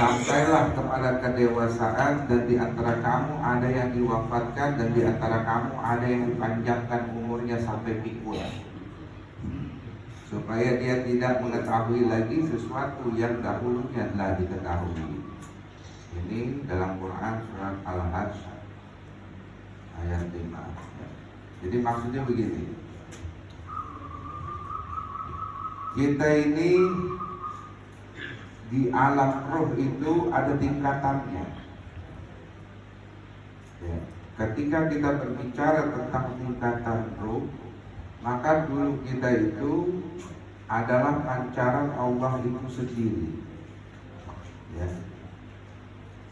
sampailah kepada kedewasaan dan di antara kamu ada yang diwafatkan dan di antara kamu ada yang dipanjangkan umurnya sampai pikun, supaya dia tidak mengetahui lagi sesuatu yang dahulunya telah diketahui. Ini dalam Quran surat Al-Hajj ayat 5. Jadi maksudnya begini, kita ini di alam roh itu ada tingkatannya. Ya. Ketika kita berbicara tentang tingkatan roh, maka dulu kita itu adalah pancaran Allah itu sendiri. Ya.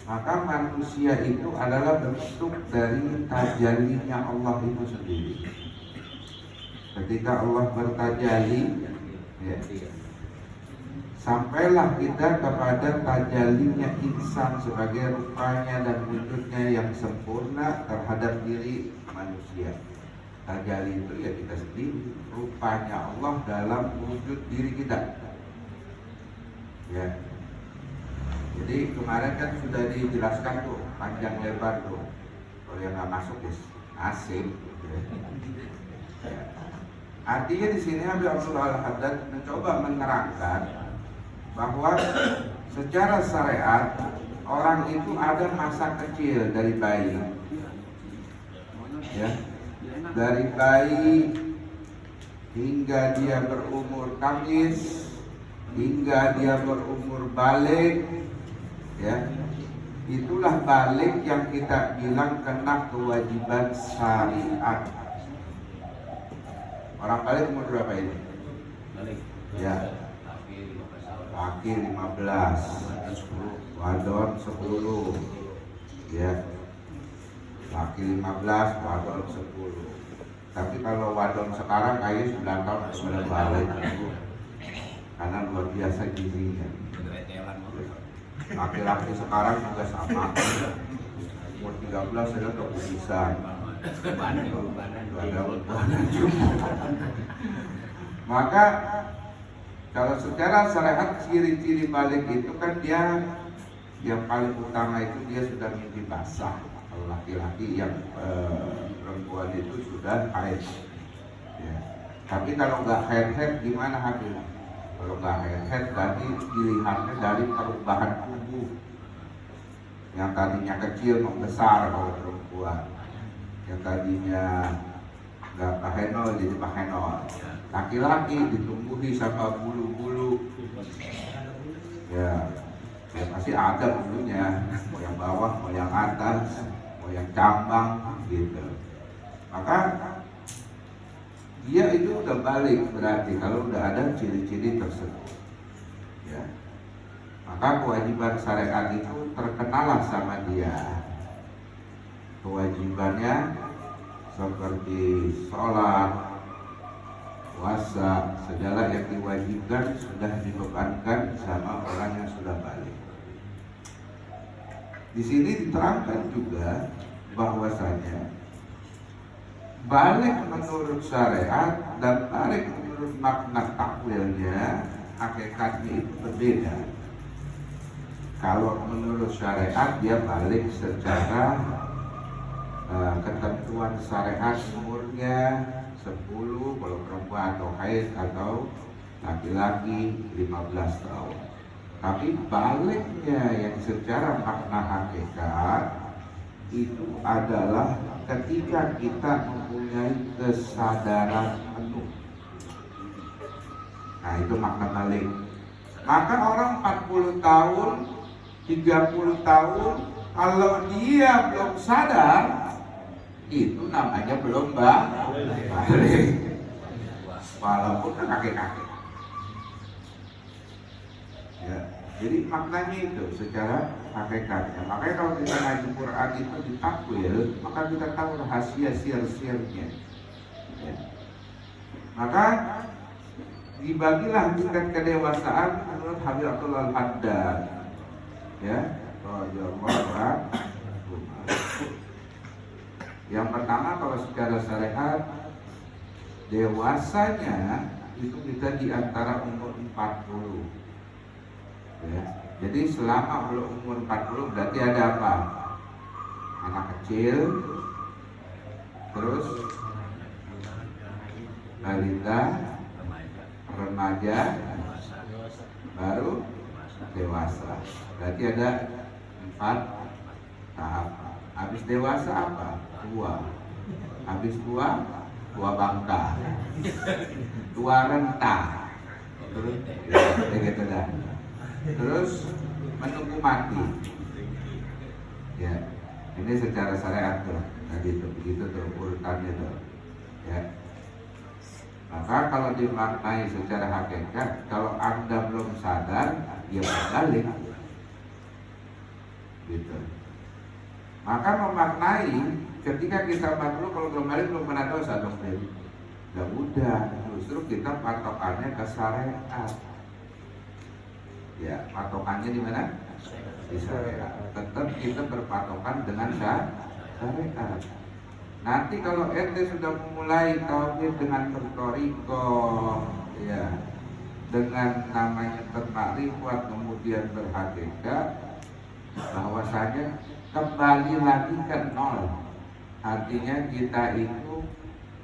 Maka manusia itu adalah bentuk dari tajallinya Allah itu sendiri. Ketika Allah bertajalli, ya, sampailah kita kepada tajallinya insan sebagai rupanya dan wujudnya yang sempurna terhadap diri manusia. Tajalli itu ya kita sendiri, rupanya Allah dalam wujud diri kita. Ya. Jadi kemarin kan sudah dijelaskan tuh panjang lebar tuh. Kalau yang nggak masuk ya asik. Ya. Artinya di sini Habib Abdul Al-Haddad mencoba menerangkan bahwa secara syariat orang itu ada masa kecil dari bayi, ya, dari bayi hingga dia berumur kamis, hingga dia berumur balik, ya, itulah balik yang kita bilang kena kewajiban syariat. Orang balik umur berapa ini? Balik. Ya. Laki 15, wadon 10, ya. Laki 15, wadon 10. Tapi kalau wadon sekarang kayaknya 9 tahun sudah balik, karena luar biasa gizinya. Laki-laki sekarang juga sama, umur 13 sudah keputusan. Maka kalau secara syariat ciri-ciri balik itu kan dia yang paling utama itu dia sudah mimpi basah. Kalau laki-laki yang perempuan itu sudah haid. Ya. Tapi kalau nggak haid gimana hadir? Kalau nggak haid berarti dilihatnya dari perubahan tubuh. Yang tadinya kecil membesar kalau perempuan, yang tadinya nggak pahenol jadi pahenol. Laki-laki ditumbuhi sama bulu-bulu, ya pasti ada bulunya, mau yang bawah, mau yang atas, mau yang cambang, gitu. Maka dia itu udah balik berarti kalau udah ada ciri-ciri tersebut. Ya. Maka kewajiban syariat itu terkenalah sama dia. Kewajibannya seperti sholat, puasa, segala yang diwajibkan sudah dibebankan sama orang yang sudah balik. Di sini diterangkan juga bahwasanya balik menurut syariat dan balik menurut makna takwilnya, hakikatnya itu berbeda. Kalau menurut syariat dia balik secara ketentuan syariat umurnya 10 kalau perempuan atau haid atau laki-laki 15 tahun. Tapi baliknya yang secara makna hakikat itu adalah ketika kita mempunyai kesadaran penuh. Nah itu makna balik. Maka orang 40 tahun, 30 tahun, kalau dia belum sadar, itu namanya belum balik. Walaupun kan kakek-kakek. Ya, jadi maknanya itu secara hakikatnya. Makanya kalau kita ngaji Quran itu ditakwil, maka kita tahu rahasia sir-sirnya. Ya. Maka dibagilah tingkat kedewasaan menurut Habib Abdul Al-Haddad. Ya, yang pertama kalau secara syariat dewasanya itu kita di antara umur 40. Ya, Jadi selama belum umur 40 berarti ada apa? Anak kecil, terus balita, remaja, baru dewasa. Berarti ada 4 tahap. Habis dewasa apa? Tua. Habis tua, tua bangka, tua renta. Terus ya, gitu dah. Terus menunggu mati. Ya, ini secara syariat tuh. Tadi tuh begitu tuh urutannya tuh. Ya. Maka kalau dimaknai secara hakikat, kalau Anda belum sadar, ya berbalik. Gitu. Maka memaknai ketika kita makhluk kalau belum balik belum pernah dosa dong. Ya udah, justru kita patokannya ke syariat. Ya, patokannya di mana? Di syariat. Tetap kita berpatokan dengan syariat. Nanti kalau ente sudah memulai tauhid dengan bertoriko, ya, dengan namanya bermakrifat kemudian berhakikat, bahwasanya kembali lagi ke nol. Artinya kita itu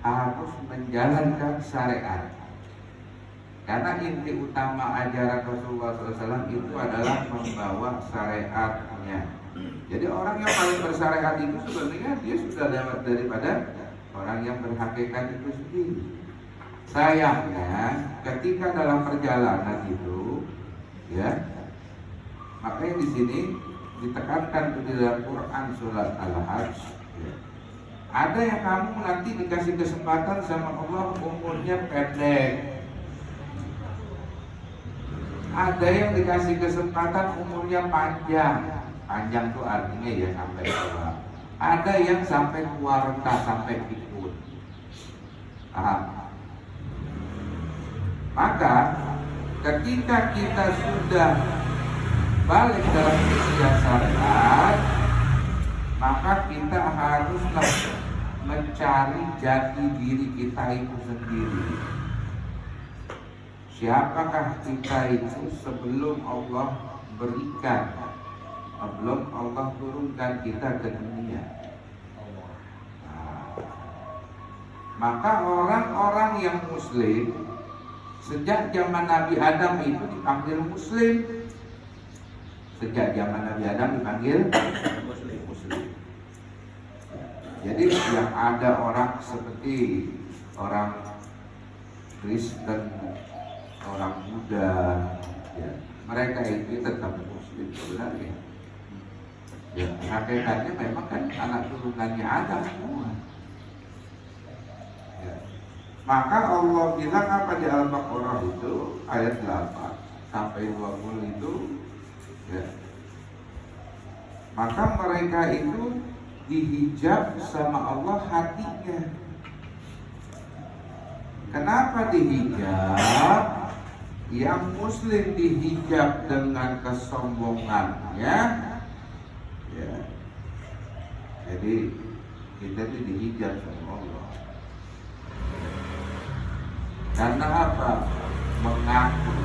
harus menjalankan syariat. Karena inti utama ajaran Rasulullah SAW itu adalah membawa syariatnya. Jadi orang yang paling bersyariat itu sebenarnya dia sudah lewat daripada orang yang berhakikat itu sendiri. Sayangnya ketika dalam perjalanan itu, ya, makanya di sini ditekankan di dalam Quran surat Al-Hajj, ya, ada yang kamu nanti dikasih kesempatan sama Allah umurnya pendek. Ada yang dikasih kesempatan umurnya panjang. Panjang itu artinya ya sampai tua. Ada yang sampai tua renta, sampai pikun. Maka ketika kita sudah balik dalam usia syariat, maka kita haruslah mencari jati diri kita itu sendiri. Siapakah kita itu sebelum Allah berikan, sebelum Allah turunkan kita ke dunia? Maka orang-orang yang muslim sejak zaman Nabi Adam itu dipanggil muslim. Sejak zaman Nabi Adam dipanggil muslim. Jadi yang ada orang seperti orang Kristen, orang Buddha, ya, mereka itu tetap muslim sebenarnya. Ya, hakikatnya memang kan anak turunannya Adam semua. Ya. Maka Allah bilang apa di Al-Baqarah itu ayat 8 sampai 20 itu, ya. Maka mereka itu dihijab sama Allah hatinya. Kenapa dihijab? Yang muslim dihijab dengan kesombongannya, ya. Jadi kita itu dihijab sama Allah. Karena apa? Mengaku.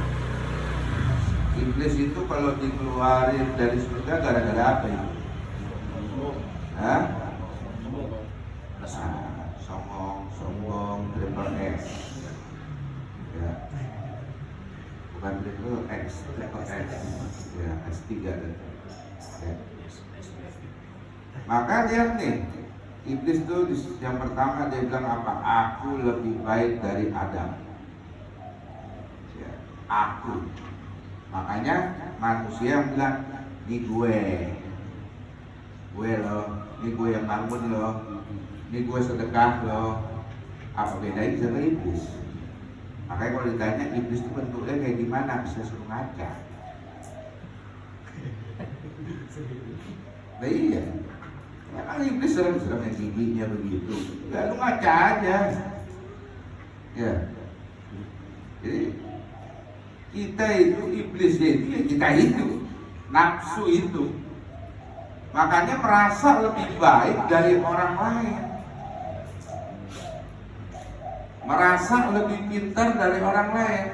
Iblis itu kalau dikeluarin dari surga gara-gara apa itu? Hah? Sombong, triple X. Ya. Bukan triple X. Ya, S3 dan. Ya. Maka lihat nih, iblis tuh yang pertama dia bilang apa? Aku lebih baik dari Adam. Ya, aku. Makanya manusia yang bilang di gue loh, ini gue yang bangun loh, ini gue sedekah loh. Apa bedanya sama iblis? Makanya kalau ditanya iblis itu bentuknya kayak gimana, bisa suruh ngaca. Nah iya, ya kan iblis serem-serem yang giginya begitu. Ya lu ngaca aja. Ya, jadi kita itu iblisnya itu ya kita itu nafsu itu. Makanya merasa lebih baik dari orang lain, merasa lebih pintar dari orang lain.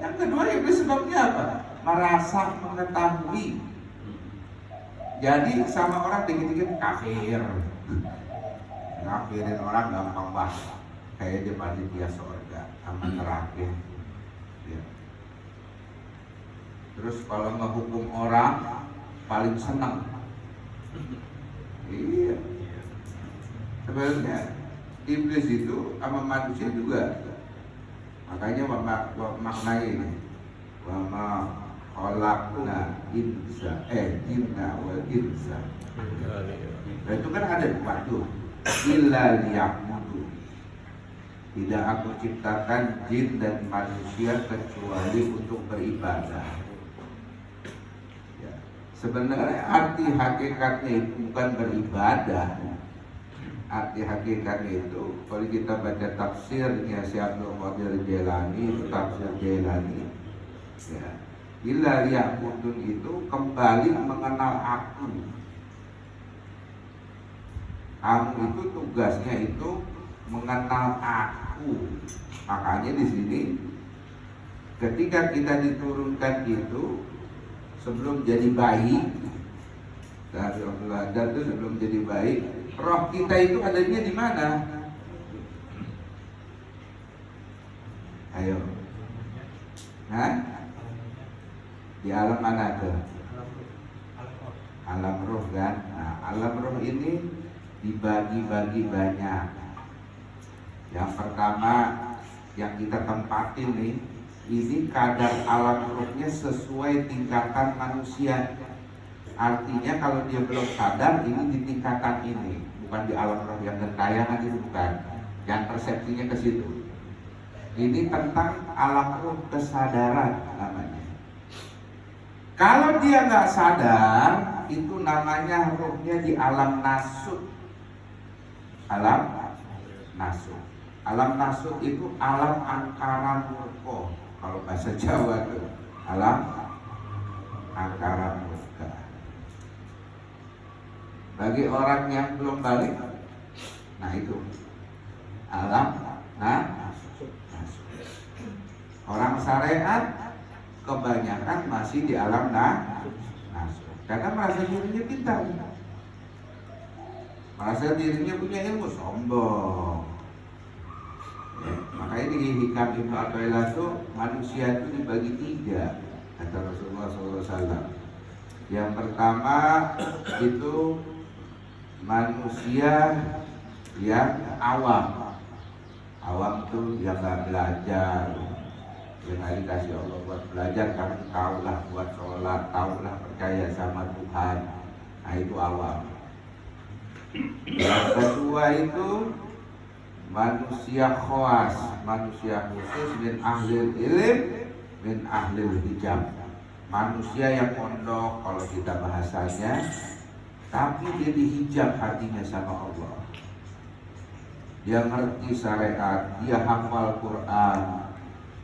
Yang kedua iblis sebabnya apa? merasa mengetahui. Jadi sama orang dikit-dikit kafir, ngafirin orang gampang banget, kayak dia panitia surga sama neraka. Ya. Terus kalau ngehukum orang paling senang. Iya. Sebenarnya iblis itu sama manusia juga. Makanya maknanya ini, wa ma khalaqna jinna wal insa. Nah, itu kan ada dua tuh. Illa liya'budun. Tidak aku ciptakan jin dan manusia kecuali untuk beribadah. Ya. Sebenarnya arti hakikatnya itu bukan beribadah. Arti hakikatnya itu kalau kita baca tafsirnya Syekh Abdul Qadir Jailani, tafsir Jailani, ya, illa liya'budun itu kembali mengenal aku. Kamu itu tugasnya itu mengenal aku. Makanya di sini ketika kita diturunkan itu sebelum jadi bayi, dari Abdullah itu sebelum jadi bayi, roh kita itu adanya di mana? Ayo, Hah? Di alam mana tuh? Alam roh kan? Nah, alam roh ini dibagi-bagi banyak. Yang pertama yang kita tempatin nih, ini kadar alam rohnya sesuai tingkatan manusia. Artinya kalau dia belum sadar, ini di tingkatan ini, bukan di alam roh yang gentayangan, itu bukan. Yang persepsinya ke situ. Ini tentang alam roh kesadaran namanya. Kalau dia nggak sadar, itu namanya rohnya di alam nasut. Alam nasut. Alam nasut itu alam angkara murka. Kalau bahasa Jawa itu alam angkara murka. Bagi orang yang belum balik, nah itu alam nasut. Orang syariat kebanyakan masih di alam nasut, karena merasa dirinya pintar, merasa dirinya punya ilmu, sombong. Ya, makanya di hikam Ibnu Athaillah itu manusia itu dibagi tiga, kata Rasulullah SAW. Yang pertama itu manusia yang awam. Awam itu yang nggak belajar, yang nggak dikasih Allah buat belajar, karena tahulah buat sholat, tahulah percaya sama Tuhan. Nah itu awam. Yang kedua itu manusia khawas, manusia khusus, min ahlil ilm, min ahlil hijab. Manusia yang pondok kalau kita bahasanya, tapi dia dihijab hatinya sama Allah. Dia ngerti syariat, dia hafal Quran,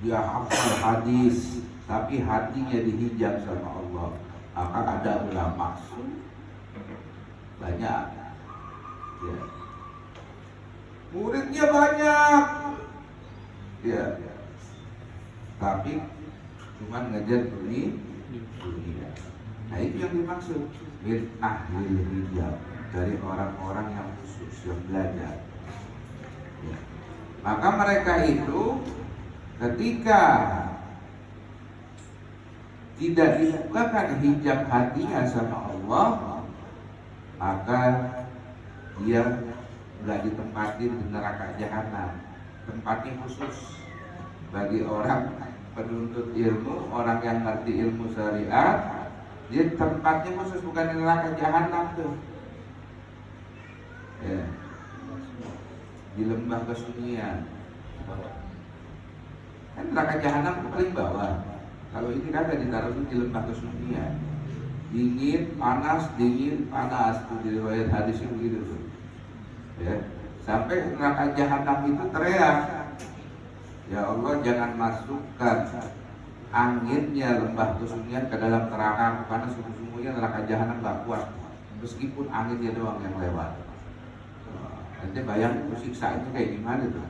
dia hafal hadis, tapi hatinya dihijab sama Allah. Maka ada ulama banyak, ya. Muridnya banyak, ya, tapi cuma ngajar dunia. Nah itu yang dimaksud min ahlil hijab, dari orang-orang yang khusus yang belajar. Ya. Maka mereka itu ketika tidak dibukakan hijab hatinya sama Allah, maka dia nggak ditempatin di neraka jahanam. Tempatnya khusus bagi orang penuntut ilmu, orang yang ngerti ilmu syariat. Dia tempatnya khusus, bukan di neraka jahanam tuh. Ya. Di lembah kesunyian. Kan neraka jahanam itu paling bawah. Kalau ini kagak ditaruh di lembah kesunyian. Dingin, panas, dingin, panas. Tuh di riwayat hadis itu begitu tuh. Ya. Sampai neraka jahanam itu teriak, ya Allah jangan masukkan anginnya lembah kesunyian ke dalam neraka, karena sungguh-sungguhnya neraka jahanam gak kuat meskipun anginnya doang yang lewat. Nanti bayang siksa itu kayak gimana tuh.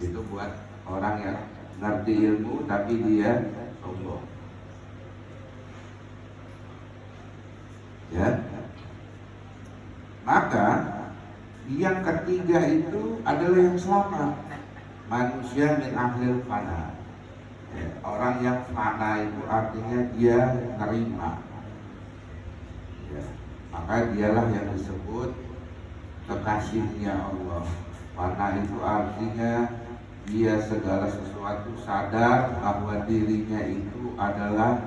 Itu buat orang yang ngerti ilmu tapi dia sombong. Ya. Maka yang ketiga itu adalah yang selamat, manusia min ahlil fana. Ya, orang yang fana itu artinya dia terima. Ya, maka dialah yang disebut kekasihnya Allah. Fana itu artinya dia segala sesuatu sadar bahwa dirinya itu adalah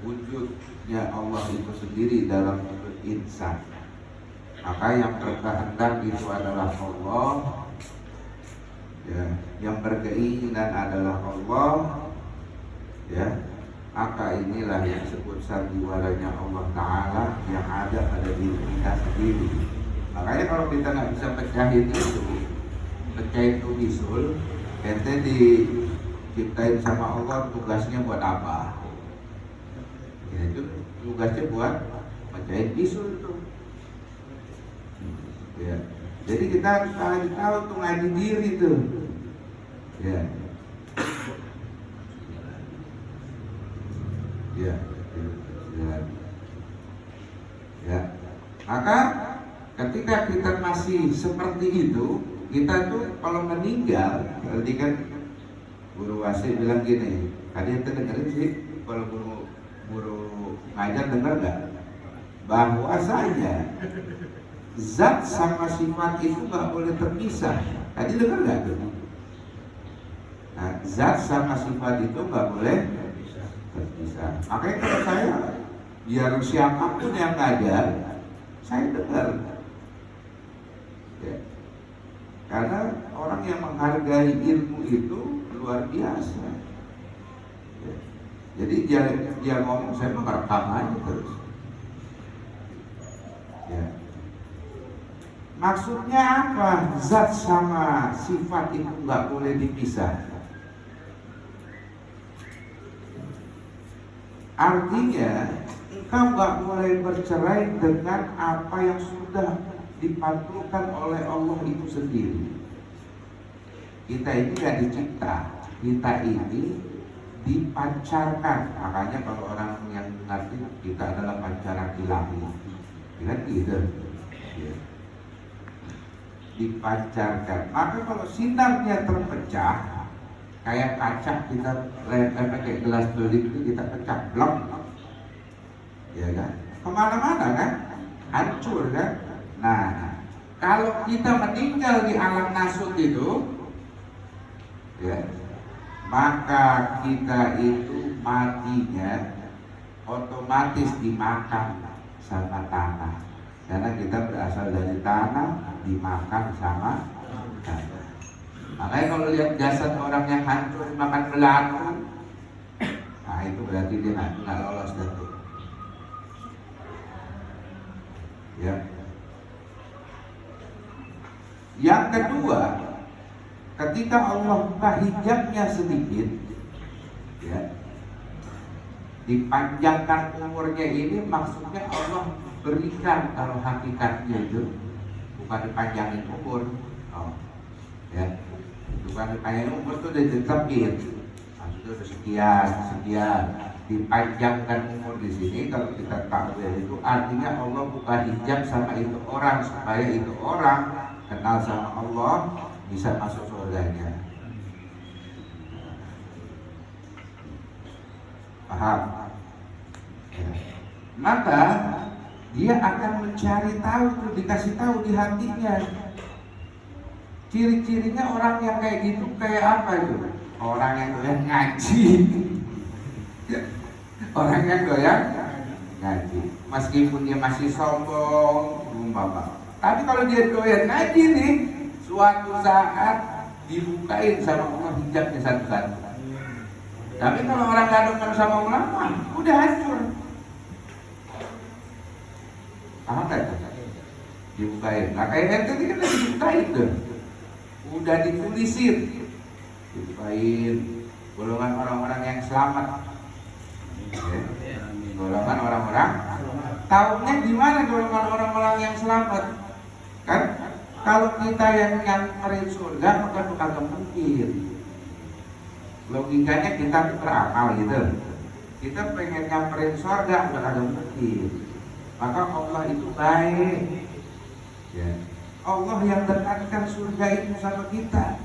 wujudnya Allah itu sendiri dalam wujud insan. Maka yang berkehendak itu adalah Allah, ya, yang berkeinginan adalah Allah, ya. Maka inilah yang disebut sandiwaranya Allah Ta'ala yang ada pada diri kita sendiri. Makanya kalau kita nggak bisa pecahin itu bisul, ente diciptain sama Allah, tugasnya buat apa? Ya, itu tugasnya buat pecahin bisul itu. Ya. Jadi kita harus tahu tuh ngaji diri tuh. Ya. Ya. Ya. Ya. Maka ketika kita masih seperti itu, kita tuh kalau meninggal, tadi kan guru wasi bilang gini, tadi ente dengerin sih, kalau guru ngajar dengar nggak? Bahwasanya zat sama sifat itu nggak boleh terpisah. Tadi dengar nggak tuh? Nah, zat sama sifat itu nggak boleh terpisah. Makanya kalau saya biar siapapun yang ngajar, saya dengar. Ya. Karena orang yang menghargai ilmu itu luar biasa. Ya. Jadi dia ngomong, saya merekam aja terus. Ya. Maksudnya apa? Zat sama sifat itu nggak boleh dipisah. Artinya engkau nggak boleh bercerai dengan apa yang sudah dipantulkan oleh Allah itu sendiri. Kita ini nggak dicipta, kita ini dipancarkan. Makanya kalau orang yang ngerti kita adalah pancaran ilahi, kan gitu. Ya. Dipancarkan. Maka kalau sinarnya terpecah, kayak kaca kita pakai gelas beling itu kita pecah, blok, ya kan? Kemana-mana kan? Hancur kan? Nah, kalau kita meninggal di alam nasut itu, ya, maka kita itu matinya otomatis dimakan sama tanah. Karena kita berasal dari tanah, dimakan sama tanah. Makanya kalau lihat jasad orang yang hancur dimakan belatung, nah itu berarti dia nggak lolos dari. Ya. Yang kedua, ketika Allah buka hijabnya sedikit, ya, dipanjangkan umurnya ini, maksudnya Allah berikan kalau hakikatnya itu bukan dipanjangin umur, oh, ya, bukan dipanjangin umur itu udah ditetapin, maksudnya udah sekian, dipanjangkan umur di sini. Kalau kita tahu ya, itu artinya Allah buka hijab sama itu orang supaya itu orang kenal sama Allah, bisa masuk surganya. Paham? Ya. Maka dia akan mencari tahu, dikasih tahu di hatinya. Ciri-cirinya orang yang kayak gitu kayak apa itu? Orang yang doyan ngaji. Orang yang doyan ngaji, meskipun dia masih sombong, umpama. Tapi kalau dia doyan ngaji nih, suatu saat dibukain sama Allah hijabnya satu-satu. Tapi kalau orang gak demen sama ulama, udah hancur. Paham gak? Dibukain. Nah kayak ente ini kan lagi dibukain tuh, udah ditulisin, dibukain golongan orang-orang yang selamat. Golongan orang-orang, taunya gimana golongan orang-orang yang selamat? Kan kalau kita yang nyari surga maka bukan mungkin. Logikanya kita berakal gitu. Kita pengen nyamperin surga udah ada mungkin. Maka Allah itu baik. Ya. Allah yang dekatkan surga itu sama kita.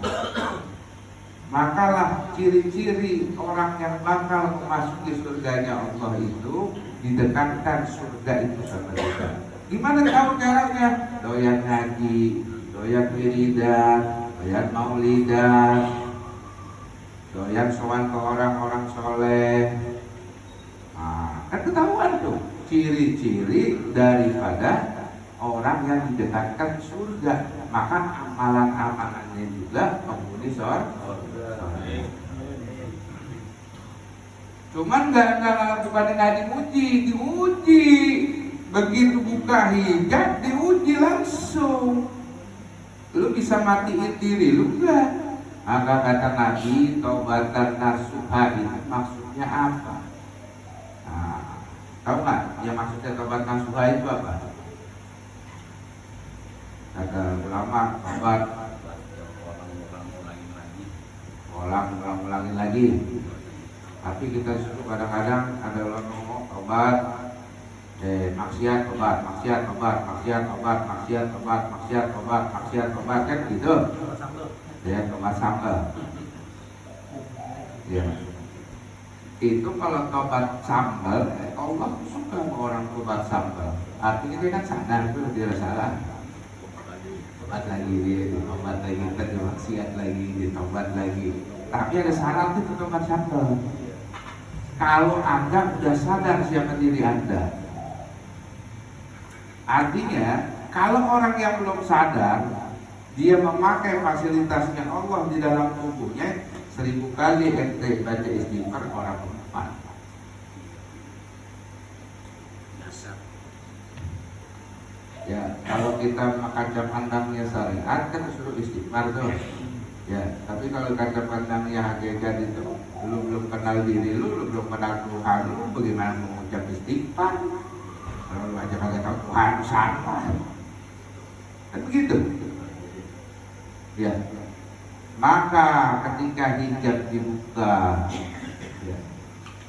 Makalah ciri-ciri orang yang bakal memasuki surganya Allah itu didekatkan surga itu sama kita. Gimana tahu caranya? Doyan ngaji, doyan wiridan, doyan maulidan, doyan sowan ke orang-orang soleh. Nah, kan ketahuan tuh ciri-ciri daripada orang yang didekatkan surga. Maka amalan-amalannya juga penghuni surga. Cuman bukan diuji. Begitu buka hijab diuji langsung. Lu bisa matiin diri lu enggak? Maka kata Nabi, taubatan nasuha itu maksudnya apa? Nah, tahu nggak? Yang maksudnya taubat nasuha itu apa? Kata ulama, taubat ulang-ulangin lagi. Tapi kita suruh kadang-kadang ada orang ngomong taubat, maksiat tobat kan gitu. Ya, tobat sangka. Ya. Itu kalau tobat sambal, Allah suka sama orang tobat sambal. Artinya dia kan sadar itu dia salah. Tobat lagi, tobat lagi, maksiat lagi, tobat lagi. Tapi ada syarat itu tobat sambal. Kalau Anda sudah sadar siapa diri Anda, artinya kalau orang yang belum sadar, dia memakai fasilitasnya Allah di dalam tubuhnya, 1000 kali ente baca istighfar orang empat. Ya, kalau kita kaca pandangnya syariat kan disuruh istighfar tuh. Ya, tapi kalau kaca pandangnya hakikat itu lu belum kenal diri lu belum kenal Tuhan lu, bagaimana mengucap istighfar? Kalau lu aja kagak tahu Tuhan siapa? Kan begitu. Ya. Maka ketika hijab dibuka, ya,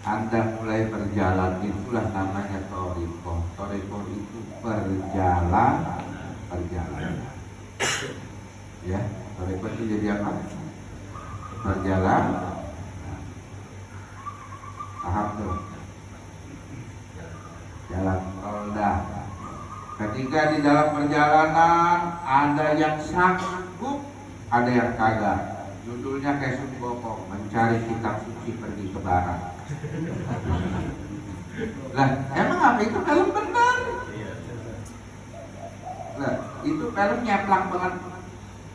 Anda mulai berjalan, itulah namanya thariqah. Thariqah itu perjalanan. Ya, thariqah itu jadi apa? Berjalan. Paham tuh? Jalan tol dah. Ketika di dalam perjalanan ada yang sanggup, ada yang kagak. Judulnya kayak Sumboko, mencari kitab suci pergi ke barat. Lah, emang apa itu film benar? Lah, itu film nyeplak banget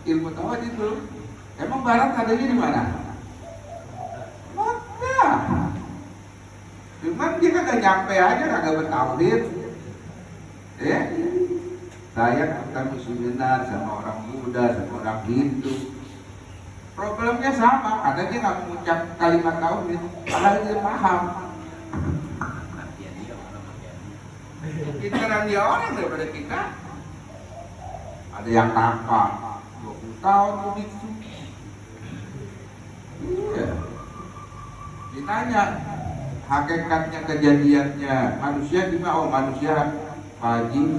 ilmu tauhid itu. Emang barat adanya di mana? Mekah. Cuman dia kagak nyampe aja, kagak bertauhid. Ya, saya ketemu seminar sama orang Buddha, sama orang Hindu. Problemnya sama, ada dia nggak mengucap kalimat tauhid, padahal dia paham. Pintaran dia orang daripada kita. Ada yang nakal, 20 tahun begitu. Iya. Ditanya hakikatnya kejadiannya manusia gimana? Oh, manusia Haji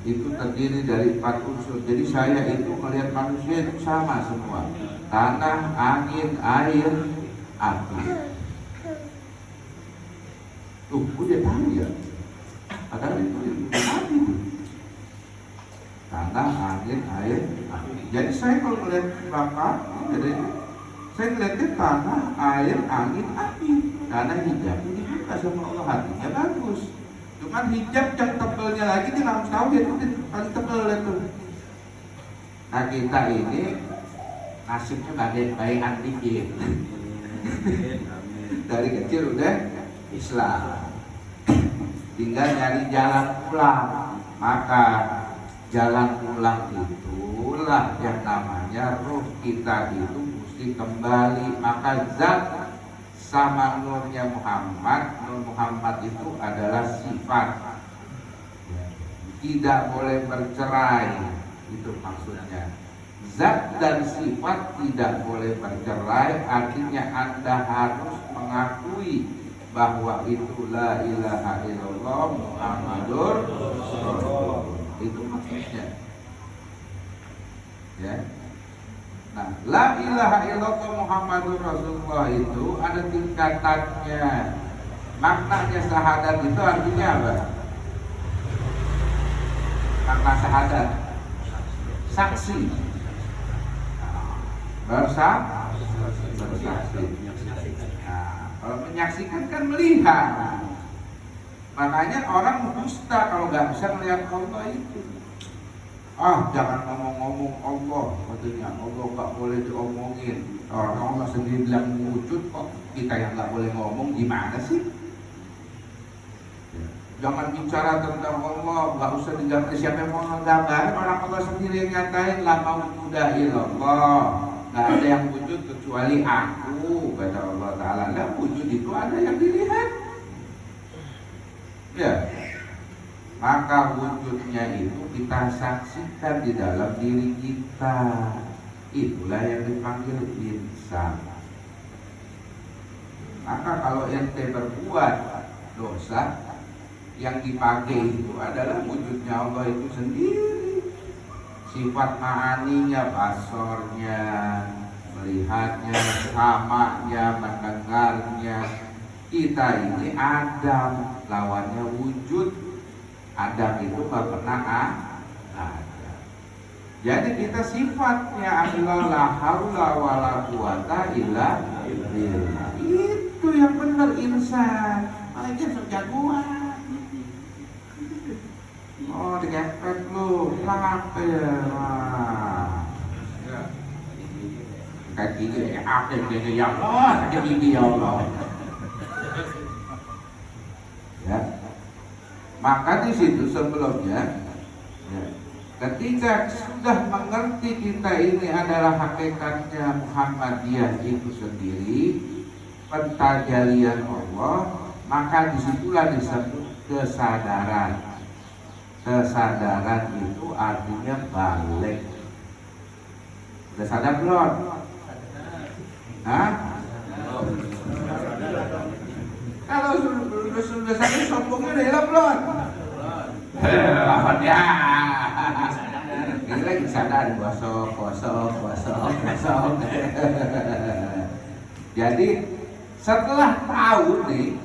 itu terdiri dari 4 unsur. Jadi saya itu melihat manusia itu sama semua. Tanah, angin, air, api. Tuh, udah tahu ya. Padahal itu api itu. Tanah, angin, air, api. Jadi saya kalau melihat Bapak, jadi saya melihatnya tanah, air, angin, api. Karena hijab ini buka sama Allah, hatinya bagus. Cuman hijab yang tebelnya lagi dia harus tahu dia itu paling tebel itu. Nah kita ini nasibnya baik dikit. Dari kecil udah Islam, tinggal nyari jalan pulang. Maka jalan pulang itulah yang namanya ruh kita itu mesti kembali. Maka zat sama nurnya Muhammad, Nur Muhammad itu adalah sifat, tidak boleh bercerai, itu maksudnya. Zat dan sifat tidak boleh bercerai, artinya Anda harus mengakui bahwa itu la ilaha illallah Muhammadur Rasulullah. Itu maksudnya. Ya. Nah, la ilaha illallah Muhammadur Rasulullah itu ada tingkatannya. Maknanya syahadat itu artinya apa? Makna syahadat saksi. Bersaksi. Nah, kalau menyaksikan kan melihat. Makanya orang dusta kalau nggak bisa melihat Allah itu. Jangan ngomong-ngomong Allah, katanya Allah nggak boleh diomongin. Orang Allah sendiri bilang wujud, kok kita yang nggak boleh ngomong, gimana sih? Jangan bicara tentang Allah, nggak usah digambar. Siapa yang mau menggambar? Orang Allah sendiri yang nyatain la maujuda illallah. Nggak ada yang wujud kecuali aku, kata Allah Ta'ala. Nah, wujud itu ada yang dilihat. Ya, maka wujudnya itu kita saksikan di dalam diri kita. Itulah yang dipanggil insan. Maka kalau ente berbuat dosa, yang dipakai itu adalah wujudnya Allah itu sendiri. Sifat ma'aninya, basornya, melihatnya, samanya, mendengarnya. Kita ini Adam, lawannya wujud. Adam itu gak pernah ada. Jadi kita sifatnya adalah la haula wala quwata illa billah. Itu yang benar insan. Makanya sok jagoan. Dikepet lu, kenapa ya? Kakinya ya apa ya Allah, kaki ya Allah. Ya. Maka di situ sebelumnya, ya, ketika sudah mengerti kita ini adalah hakikatnya Muhammadiyah itu sendiri, pentajalian Allah, maka disitulah disebut kesadaran. Kesadaran itu artinya balik. Udah sadar belum? Hah? Kalau sudah sadar sombongnya udah hilang belum? Ya. Ini lagi sadar kosong. Jadi setelah tahu nih,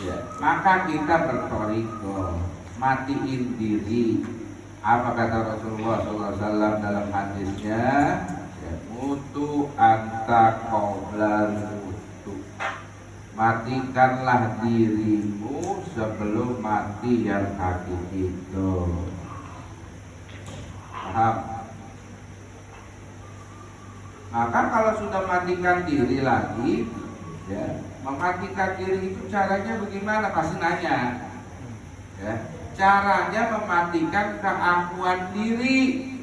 ya, maka kita bertoriko, matiin diri. Apa kata Rasulullah SAW dalam hadisnya? Ya, mutu anta qoblal mutu. Matikanlah dirimu sebelum mati yang hakiki itu. Paham? Maka kalau sudah matikan diri lagi, ya, mematikan diri itu caranya bagaimana? Pasti nanya. Ya. Caranya mematikan keakuan diri.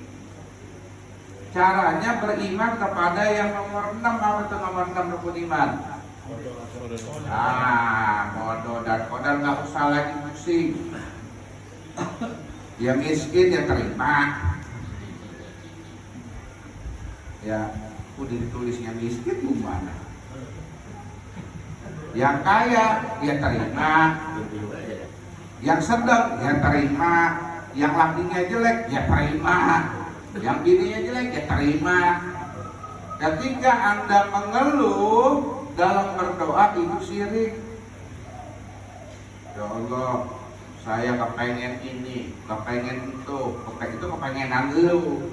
Caranya beriman kepada yang nomor 6. Apa itu nomor 6 rukun iman? Bodoh dan kodar, nggak usah lagi pusing. Yang miskin ya terima. Ya, udah ditulisnya miskin gimana? Yang kaya dia terima. Yang sedang ya terima, yang lakinya jelek ya terima, yang bininya jelek ya terima. Ketika Anda mengeluh dalam berdoa itu syirik. Ya Allah, saya kepengen ini, kepengen itu kepengenan lu.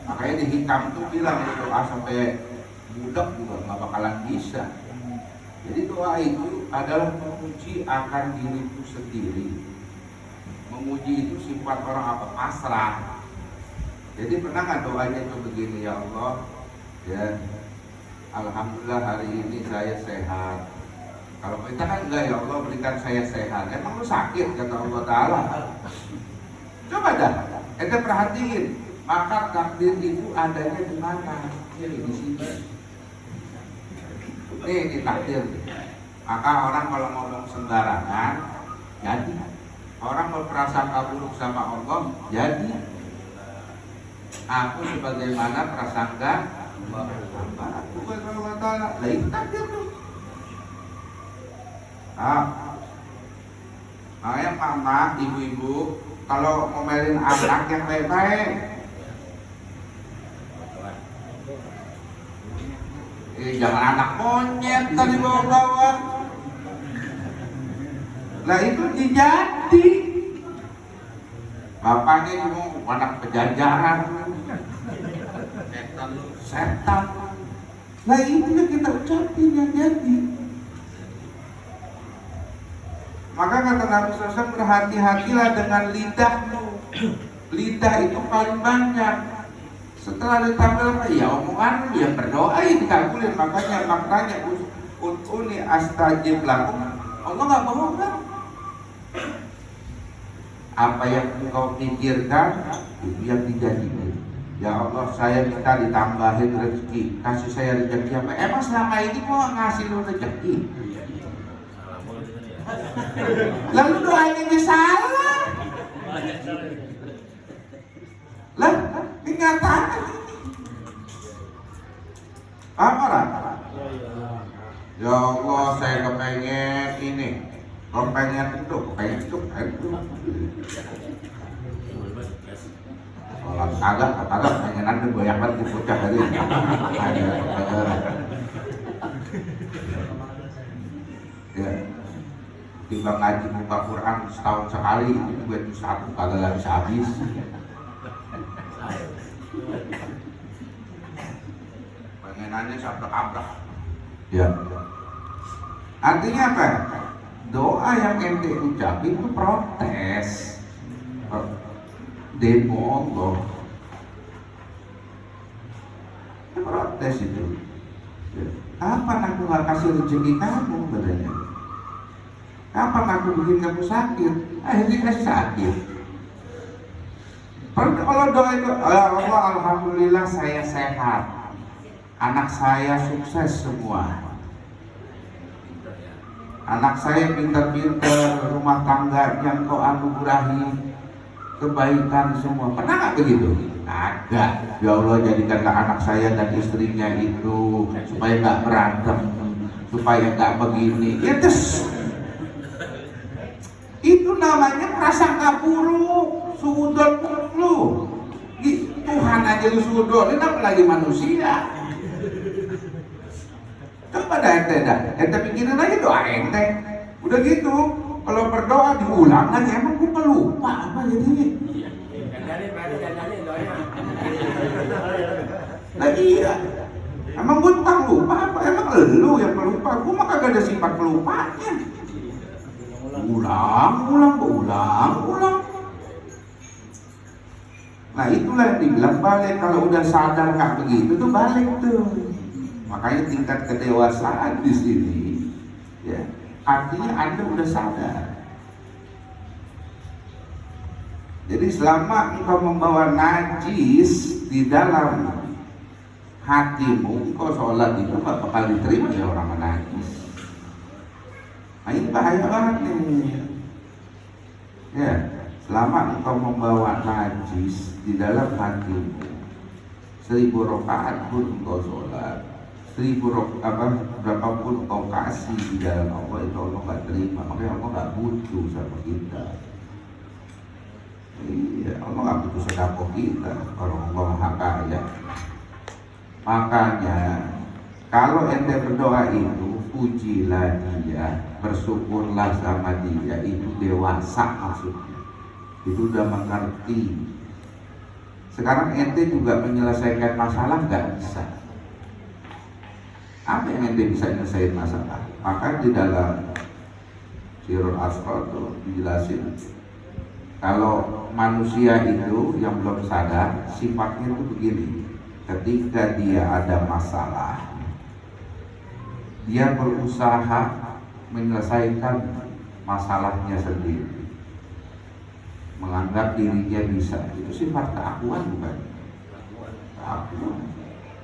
Makanya di hitam tuh bilang doa sampai budak juga nggak bakalan bisa. Jadi doa itu adalah memuji akan diriku sendiri. Memuji itu sifat orang apa? Pasrah. Jadi pernah nggak doanya itu begini, ya Allah, ya, alhamdulillah hari ini saya sehat. Kalau kita kan enggak, ya Allah berikan saya sehat. Emang lu sakit, kata Allah Ta'ala. Coba dah, kita perhatiin. Maka takdir itu adanya di mana? Ya di sini. Ini takdir. Maka orang kalau ngomong sembarangan, jadi. Orang berprasangka buruk sama Allah, jadi. Aku sebagaimana prasangka hamba aku kepada Allah Ta'ala. Lah itu takdir tuh. Makanya mama, ibu-ibu kalau ngomelin anak yang baik-baik, jangan anak monyet tadi bawa-bawa. Lah itu dijadi. Bapaknya cuma anak pejajaran, setan. Lah itu yang kita ucapin yang jadi. Maka kata Nabi SAW, berhati-hatilah dengan lidahmu. Lidah itu paling banyak. Setelah ditambah ya omongan ya berdoa ya dikabulin. Makanya ud'uni astajib lakum. Allah nggak bohong kan? Apa yang engkau pikirkan itu yang dijadikan. Ya Allah, saya minta ditambahin rezeki, kasih saya rezeki apa? Emang selama ini mau ngasih lu rezeki? Lalu doanya salah. Lah, kenyataan apa lah? Ya Allah, saya kepengen ini, kepengen itu. Agak pengen ada banyak banget dipecah tadi. Ya, tiba ngaji buka Quran setahun sekali itu buat satu kagak habis. Pengenannya sampai abrak. Ya. Artinya apa? Doa yang ente ucapin itu protes. Demo Allah. Protes itu. Kapan aku gak kasih rezeki kamu katanya? Kapan aku bikin kamu sakit? Akhirnya kasih sakit. Kalau doa itu, Allah alhamdulillah saya sehat, anak saya sukses semua, anak saya pintar-pintar, rumah tangga yang kau anugerahi kebaikan semua. Pernah nggak begitu? Agak. Ya Allah, jadikanlah anak saya dan istrinya itu supaya nggak berantem, supaya nggak begini. Ya terus itu namanya prasangka buruk, suudon lu. Tuhan aja lu suudon, ini apalagi manusia. Coba dah ente pikirin aja doa ente. Udah gitu, kalau berdoa diulang lagi, emang gue pelupa apa jadinya? Nah iya, emang gue tukang lupa apa? Emang lu yang pelupa? Gue mah kagak ada sifat pelupanya. Ulang. Nah itulah yang dibilang balik. Kalau udah sadar nggak begitu tuh balik tuh. Makanya tingkat kedewasaan di sini, ya artinya Anda udah sadar. Jadi selama engkau membawa najis di dalam hatimu, engkau sholat itu nggak bakal diterima ya orang najis. Nah ini bahaya banget nih. Ya, selama engkau membawa najis di dalam hatimu, 1000 rakaat pun engkau sholat, 1000 rakaat berapapun engkau kasih di dalam Allah, itu Allah nggak terima. Makanya Allah nggak butuh sama kita. Iya, Allah nggak butuh sedekah kita. Kalau Allah maha kaya. Makanya kalau ente berdoa itu, pujilah dia, bersyukurlah sama dia. Itu dewasa maksudnya. Itu udah mengerti. Sekarang ente juga menyelesaikan masalah nggak bisa. Apa yang ente bisa menyelesaikan masalah? Maka di dalam Sirul Asrar itu dijelasin, kalau manusia itu yang belum sadar, sifatnya itu begini. Ketika dia ada masalah, dia berusaha menyelesaikan masalahnya sendiri, menganggap dirinya bisa. Itu sifat keakuan bukan? Keakuan.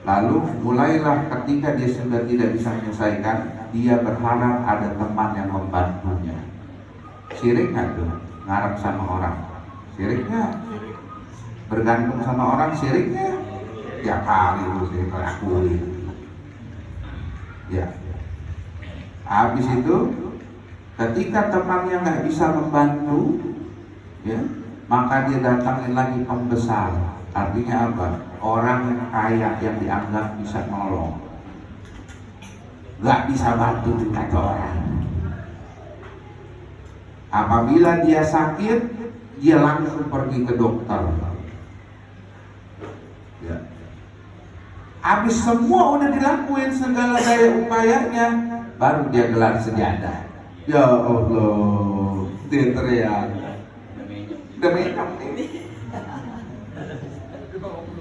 Lalu mulailah ketika dia sudah tidak bisa menyelesaikan, dia berharap ada teman yang membantunya. Syirik nggak tuh? Ngarep sama orang? Syirik nggak? Bergantung sama orang syiriknya tiap hari lu lakuin. Ya. Habis itu ketika temannya nggak bisa membantu, ya, maka dia datangin lagi pembesar. Artinya apa? Orang yang kaya yang dianggap bisa nolong, nggak bisa bantu juga orang. Apabila dia sakit, dia langsung pergi ke dokter. Ya. Habis semua udah dilakuin segala daya upayanya, baru dia gelar sejadah. Ya Allah, dia teriak. Demi ini.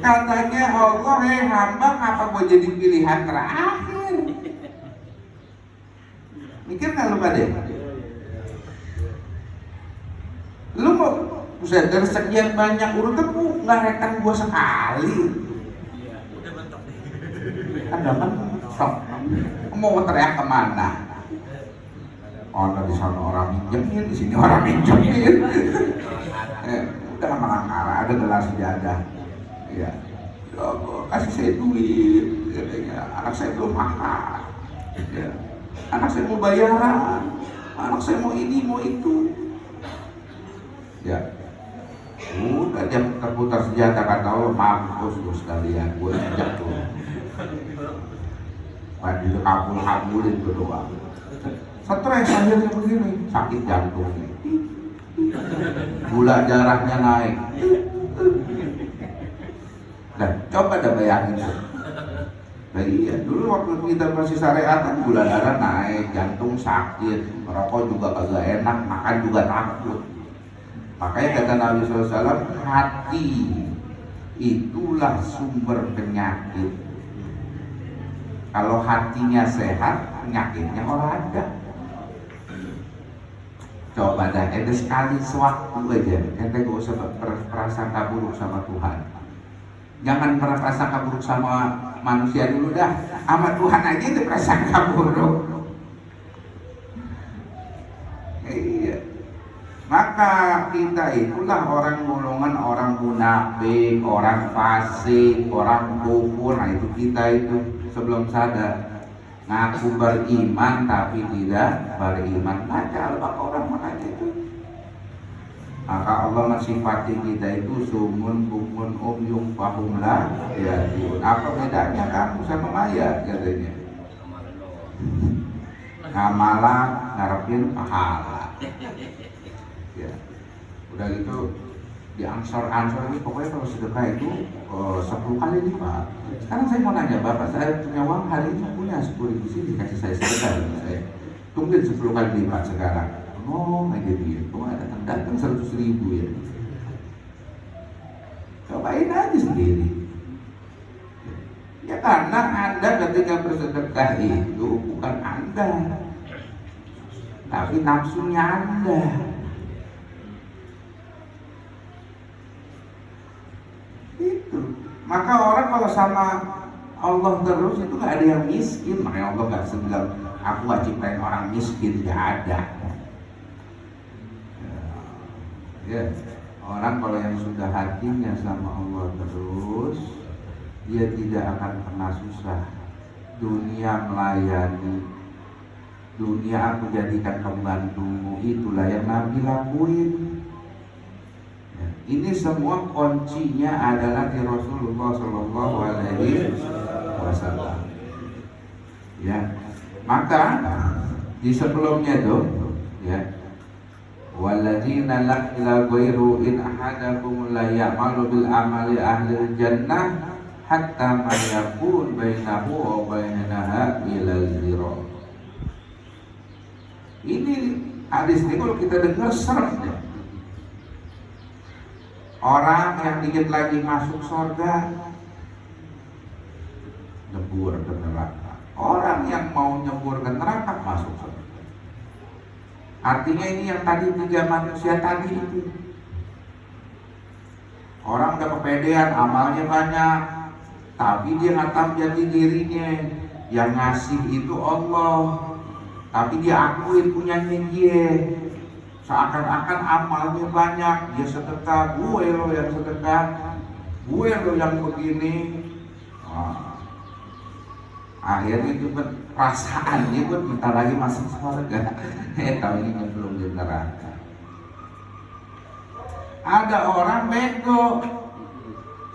Katanya Allah, hamba, apa gue jadi pilihan terakhir? Mikir nggak lu pada? Lu mau dari sekian banyak urutan nggak rekan gue sekali? Ada mentok. Mau teriak kemana? Di sana orang minjemin, di sini orang minjemin. Udah marah-marah, ada gelar sejadah. Ya, kasih saya duit. Anak saya belum makan. Ya. Anak saya mau bayaran. Anak saya mau ini, mau itu. Ya. Udah dia terputar senjata, kata Allah, mampus lu sekalian, gue injak tuh. Padahal kabul-kabulin tuh doang. Stres akhirnya begini, sakit jantungnya, gula darahnya naik. Dan coba dah bayangin. Nah iya, dulu waktu kita masih syariatan, gula darah naik, jantung sakit, merokok juga kagak enak, makan juga takut. Makanya kata Nabi SAW, hati itulah sumber penyakit. Kalau hatinya sehat, penyakitnya orang ada. Coba dah, ada sekali sewaktu aja, ente gak usah berprasangka buruk sama Tuhan. Jangan berprasangka buruk sama manusia dulu dah, sama Tuhan aja itu prasangka buruk. Iya. Maka kita itulah orang golongan orang munafik, orang fasik, orang kufur. Nah itu kita itu sebelum sadar. Ngaku beriman tapi tidak beriman. Baca Al-Baqarah makanya itu. Maka Allah mensifati kita itu sumun bumun umyum fahum la ya'lamun. Apa bedanya kamu sama mayat katanya? Ngamalah ngarepin pahala. Ya. Udah gitu di ansor ini pokoknya kalau sedekah itu 10 kali lipat. Sekarang saya mau nanya Bapak, saya punya uang hari ini punya 10.000 sih dikasih saya sedekah gitu saya. Tungguin 10 kali lipat sekarang. Oh, aja dia. Kok datang 100.000 ya. Cobain aja sendiri. Ya karena Anda ketika bersedekah itu bukan Anda, tapi nafsunya Anda. Itu. Maka orang kalau sama Allah terus itu nggak ada yang miskin. Makanya Allah nggak bilang aku nggak ciptain orang miskin, nggak ada. Ya, orang kalau yang sudah hatinya sama Allah terus, dia tidak akan pernah susah. Dunia melayani, dunia aku jadikan pembantumu, itulah yang Nabi lakuin. Ini semua kuncinya adalah di Rasulullah Shallallahu Alaihi Wasallam. Ya, maka di sebelumnya tuh, ya, walladzina la ilaha ghairu in ahadakum la ya'malu bil amali ahli jannah hatta ma yakun bainahu wa bainaha ilal zira. Ini hadis ini kalau kita dengar serem deh. Orang yang dikit lagi masuk surga nyebur ke neraka. Orang yang mau nyebur ke neraka masuk surga. Artinya ini yang tadi 3 manusia tadi itu. Orang udah kepedean, amalnya banyak, tapi dia nggak tahu jati dirinya. Yang ngasih itu Allah, tapi dia akuin punyanya dia. Seakan-akan amalnya banyak, dia sedekah, gue loh yang sedekah. gue lo yang begini. Akhirnya itu perasaan dia pun bentar lagi masuk surga. Tahu ini belum di neraka. Ada orang bego,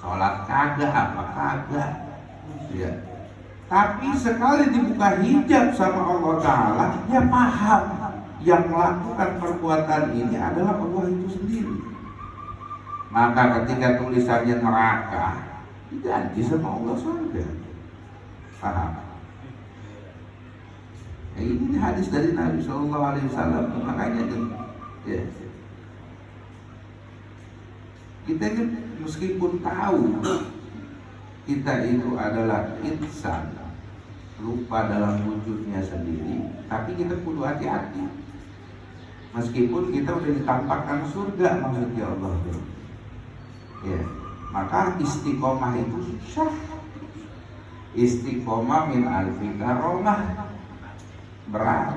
sholat kagak, apa kagak, ya. Tapi sekali dibuka hijab sama Allah Ta'ala, dia paham yang melakukan perbuatan ini adalah Allah itu sendiri. Maka ketika tulisannya neraka, diganti sama Allah surga. Paham? Ya, ini hadis dari Nabi SAW. Makanya ya, kita ini meskipun tahu kita itu adalah insan, lupa dalam wujudnya sendiri, tapi kita perlu hati-hati. Meskipun kita udah ditampakkan surga maksudnya Allah. Ya, maka istiqomah itu susah. Istiqomah min alfi karomah, berat.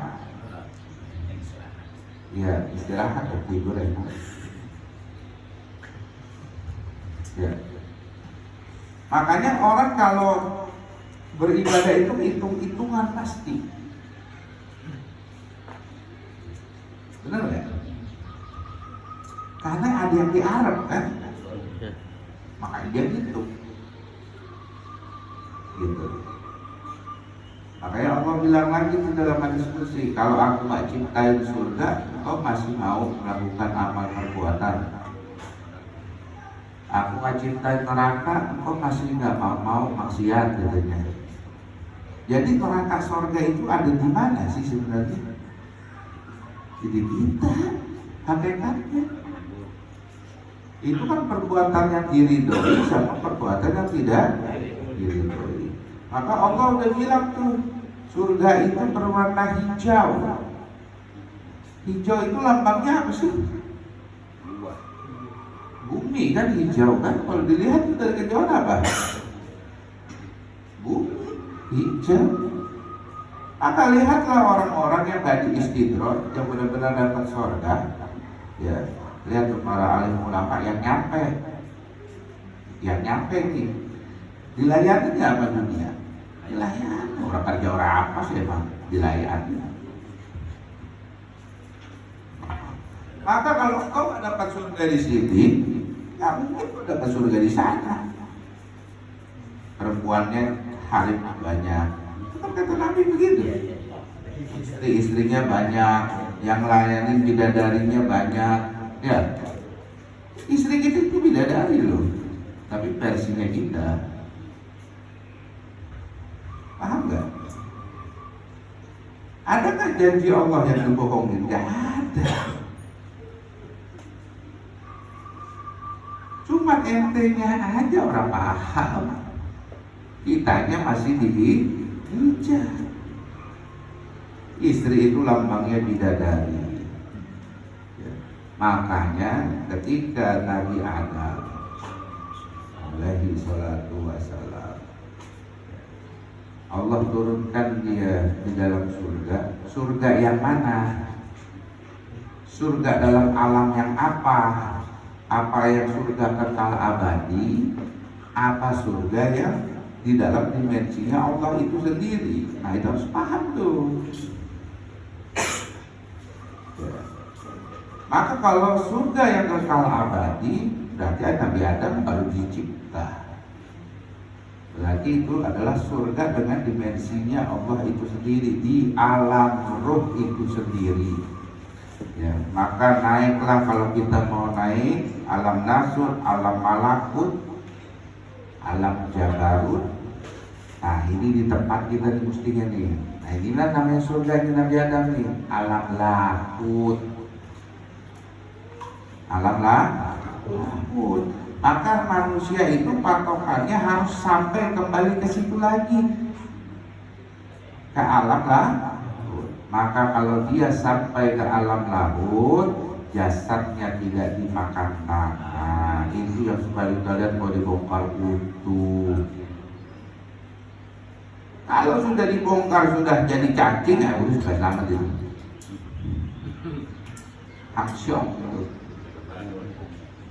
Ya, istirahat atau tidur ya. Ya. Makanya orang kalau beribadah itu hitung-hitungan pasti. Benar ya? Karena ada yang di Arab kan, makanya dia hitung. Gitu. Makanya Allah bilang lagi di dalam hadis qudsi, kalau aku gak ciptain surga, engkau masih mau melakukan amal perbuatan. Aku gak ciptain neraka, engkau masih gak mau maksiat katanya. Jadi neraka surga itu ada di mana sih sebenarnya? Jadi kita hakikatnya itu kan perbuatan yang diridhoi sama perbuatan yang tidak diridhoi. Maka Allah udah bilang tuh, surga itu berwarna hijau. Hijau itu lambangnya apa sih? Bumi kan hijau kan? Kalau dilihat itu dari kejauhan apa? Bumi hijau. Maka lihatlah orang-orang yang tadi istidroj, yang benar-benar dapat surga. Ya, lihat tuh para alim ulama yang nyampe nih. Dilayani apa dunia? Dilayani. Orang kerja orang apa sih emang dilayani? Maka kalau kau gak dapat surga di sini, nggak mungkin kau dapat surga di sana. Perempuannya harim banyak, kan kata Nabi begitu. Istri-istrinya banyak, yang layanin bidadarinya banyak. Ya, istri kita itu bidadari loh, tapi versinya kita. Paham gak? Adakah janji Allah yang dibohongin? Gak ada. Cuma entenya aja orang paham. Kitanya masih dihijab. Istri itu lambangnya bidadari. Makanya ketika Nabi Adam alaihi salatu wassalam, Allah turunkan dia di dalam surga. Surga yang mana? Surga dalam alam yang apa? Apa yang surga kekal abadi? Apa surga yang di dalam dimensinya Allah itu sendiri? Nah, itu harus paham tuh. Ya. Maka kalau surga yang kekal abadi, berarti Nabi Adam baru dicipta. Berarti itu adalah surga dengan dimensinya Allah itu sendiri, di alam ruh itu sendiri. Ya, maka naiklah kalau kita mau naik alam nasur, alam malakut, alam jabarut. Nah, ini di tempat kita nih mestinya nih. Nah, inilah namanya surga Nabi Adam nih, alam lakut. Alam lakut. Maka manusia itu patokannya harus sampai kembali ke situ lagi, ke alam lakut. Maka kalau dia sampai ke alam lahut, jasadnya tidak dimakan tanah. Itu yang sebalik kalian mau dibongkar utuh. Kalau sudah dibongkar, sudah jadi cacing, ya udah sudah selamat itu. Action.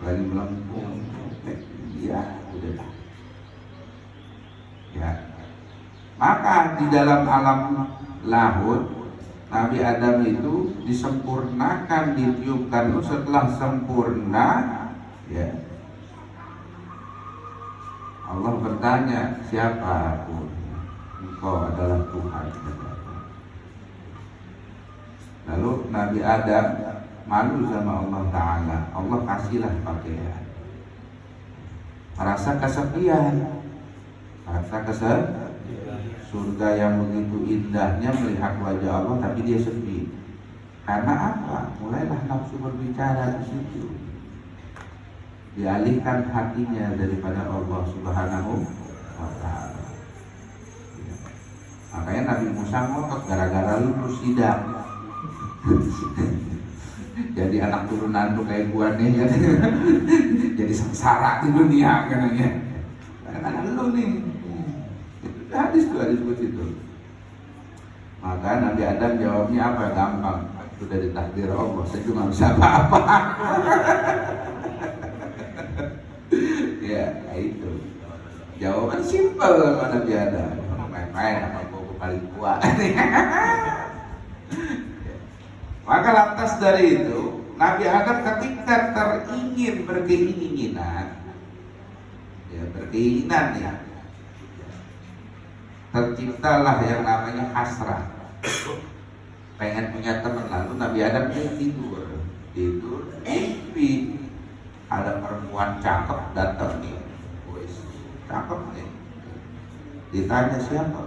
lagi melengkung, ya udah. Ya, maka di dalam alam lahut Nabi Adam itu disempurnakan, ditiupkan. Setelah sempurna, ya Allah bertanya, siapa aku? Engkau adalah Tuhan. Lalu Nabi Adam malu sama Allah Ta'ala. Allah kasihlah pakaian. Merasa kesepian, surga yang begitu indahnya melihat wajah Allah, tapi dia sepi. Karena apa? Mulailah nafsu berbicara di situ. Dialihkan hatinya daripada Allah Subhanahu wa Ta'ala. Makanya Nabi Musa ngotot gara-gara lulus sidang. Jadi anak turunan tuh kayak gua nih ya. Jadi sengsara di dunia katanya. Karena lu nih. Hadis itu. Maka Nabi Adam jawabnya apa? Gampang. Sudah ditakdir Allah, saya cuma bisa apa-apa. Ya, itu. Jawaban simpel sama Nabi Adam. Main-main sama buku paling tua. Maka lantas dari itu, Nabi Adam ketika teringin berkeinginan, ya berkeinginan ya, terciptalah yang namanya hasrah, pengen punya teman. Lalu Nabi Adam tidur, mimpi ada perempuan cakep datang nih, wes cakep nih. Ditanya siapa?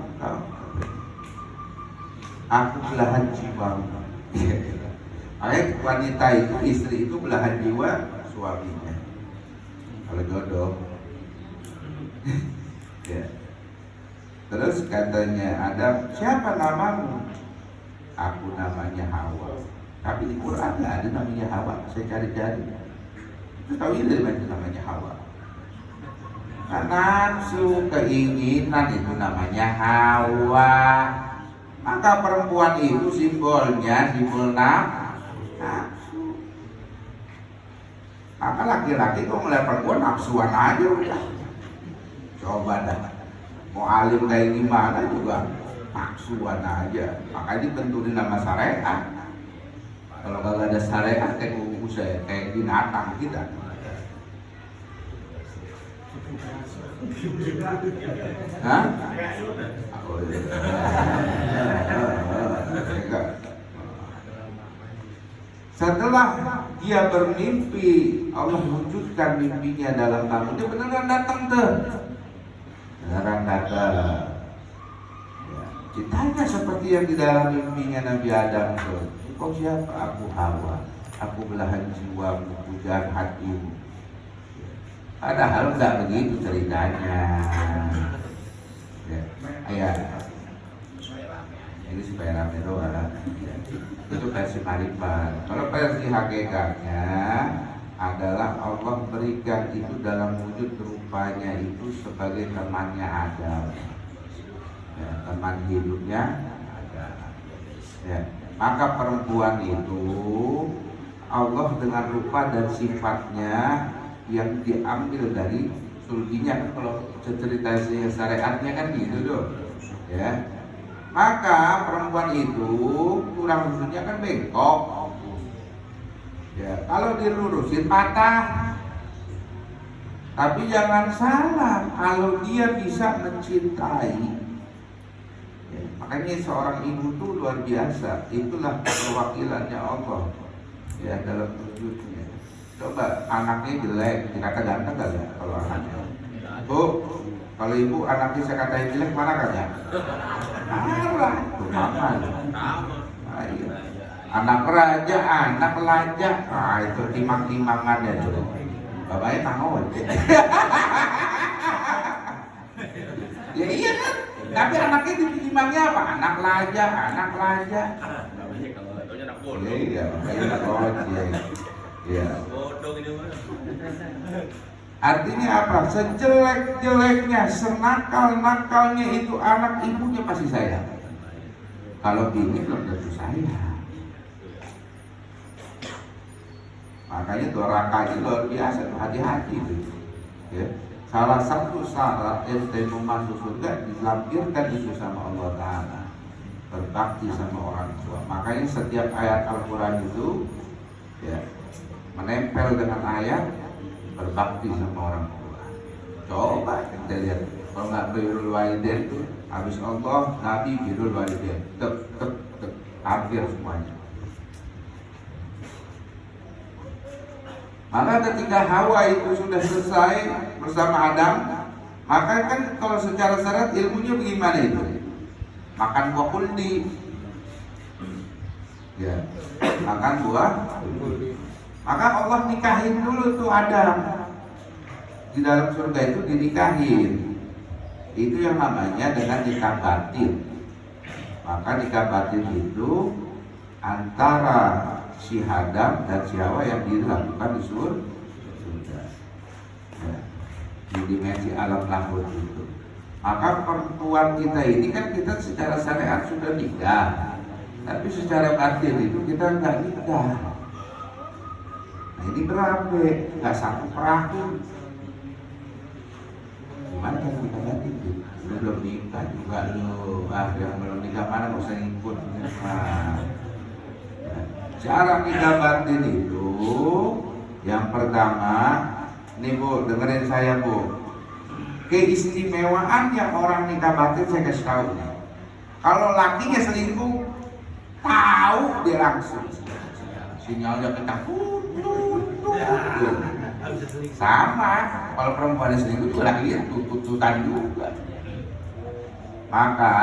Aku belahan jiwa. Makanya wanita itu, istri itu belahan jiwa suaminya. Kalau jodoh. Ya. Terus katanya Adam, siapa namamu? Aku namanya Hawa. Tapi di Quran nggak ada namanya Hawa. Saya cari-cari. Terus tahu ini dari mana namanya Hawa? Nafsu, keinginan itu namanya Hawa. Maka perempuan itu simbolnya simbol nafsu. Maka laki-laki kok melihat perempuan nafsuan aja udah. Coba dah. Mau alim kayak gimana juga nafsuan aja. Makanya dibenturin nama syariat. Kalau nggak ada syariat kayak buku saya, kayak binatang kita. Hah? Oh, iya. Setelah dia bermimpi, Allah wujudkan mimpinya dalam tamu. Dia beneran datang tuh. Beneran datang. Ya, ditanya seperti yang di dalam mimpinya Nabi Adam tuh. Kau siapa? Aku Hawa. Aku belahan jiwamu, pujaan hatimu. Padahal nggak begitu ceritanya. Ya, ini supaya rame doang. Itu versi marifat. Kalau versi hakikatnya adalah Allah berikan itu dalam wujud rupanya itu sebagai temannya Adam, ya, teman hidupnya Adam. Ya, maka perempuan itu Allah dengan rupa dan sifatnya yang diambil dari sulbinya. Kalau cerita syariatnya kan gitu tuh, ya. Maka perempuan itu kurang lusunya kan bengkok, ya. Kalau dilurusin patah. Tapi jangan salah, kalau dia bisa mencintai, ya, makanya seorang ibu tuh luar biasa. Itulah perwakilannya Allah, ya, dalam wujudnya. Coba anaknya jelek, dikata ganteng gak ya kalau anaknya? Bu, kalau ibu anaknya saya katain jelek, mana kan ya? Marah, tuh mama. Iya. Anak raja, anak laja, itu timang-timangannya tuh. Bapaknya tanggung. Ya iya kan? Tapi anaknya ditimangnya apa? Anak laja, anak laja. Iya, anak ojek. Ya. Artinya apa? Sejelek-jeleknya, senakal-nakalnya itu anak ibunya pasti sayang. Kalau bini belum tentu sayang. Makanya doraka itu luar biasa, hati-hati itu. Ya. Salah satu syarat ente mau masuk surga dilampirkan itu sama Allah Ta'ala, berbakti sama orang tua. Makanya setiap ayat Al-Quran itu ya menempel dengan ayat berbakti sama orang tua. Coba kita lihat, kalau nggak birrul walidain itu habis Allah, Nabi birrul walidain, tek hampir semuanya. Maka ketika Hawa itu sudah selesai bersama Adam, maka kan kalau secara syarat ilmunya bagaimana itu? Makan buah kuldi. Ya, makan buah. Maka Allah nikahin dulu tuh Adam. Di dalam surga itu dinikahin. Itu yang namanya dengan nikah batin. Maka nikah batin itu antara si Adam dan si Hawa yang dilakukan di surga. Ya, di dimensi alam lahir itu. Maka perempuan kita ini kan kita secara syariat sudah nikah, tapi secara batin itu kita nggak nikah. Nah ini berapa? Nggak satu perahu. Gimana kan kita batin itu? Belum nikah juga lo, yang belum nikah mana nggak usah ikut. Nah, cara nikah batin itu yang pertama, nih Bu, dengerin saya Bu. Keistimewaan yang orang nikah batin saya kasih tahu nih. Kalau lakinya selingkuh, tahu dia langsung. Sinyalnya ketakut. Sama, kalau perempuan selingkuh juga lakinya tututan juga. Maka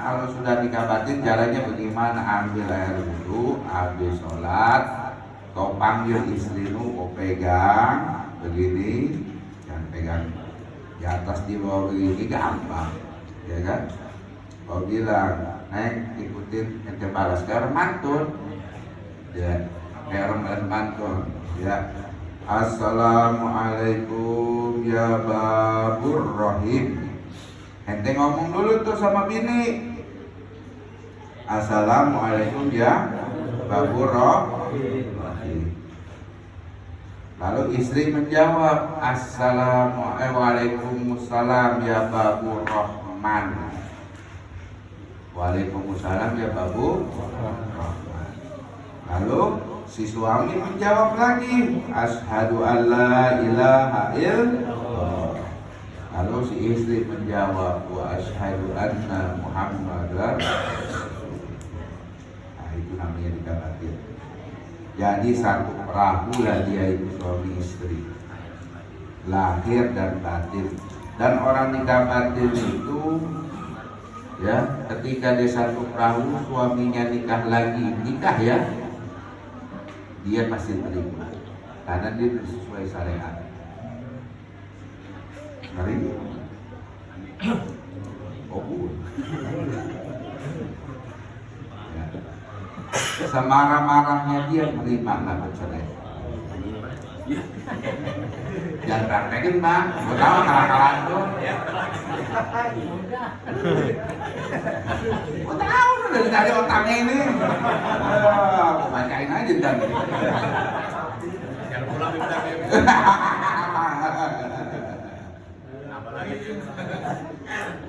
kalau sudah nikah batin caranya bagaimana? Ambil air wudhu, habis sholat, kau panggil istrimu, kau pegang begini, jangan pegang di atas di bawah begini, gampang, ya kan? Kau bilang, naik ikutin ente balas sekarang mantun, ya, kayak mantun, ya. Assalamualaikum ya babur rahim. Ente ngomong dulu tuh sama bini, Assalamualaikum ya babur rahim. Lalu istri menjawab, Waalaikumsalam ya Babu Rahman. Waalaikumsalam ya Babu Rahman. Lalu si suami menjawab lagi, Asyhadu an la ilaha illallah. Lalu si istri menjawab, Wa asyhadu anna Muhammadar Rasulullah. Nah itu namanya nikah batin. Jadi satu perahu lah dia itu suami istri, lahir dan batin. Dan orang nikah batin itu ya ketika dia satu perahu suaminya nikah lagi, nikah ya, dia pasti terima karena dia sesuai syariat. Ngeri? Oh, semarah-marahnya dia menerima nggak bercerai. Jangan praktekin bang, gue tahu kalah-kalahan tuh. Gue tahu udah dari otaknya ini. Bacain aja dan. Jangan pulang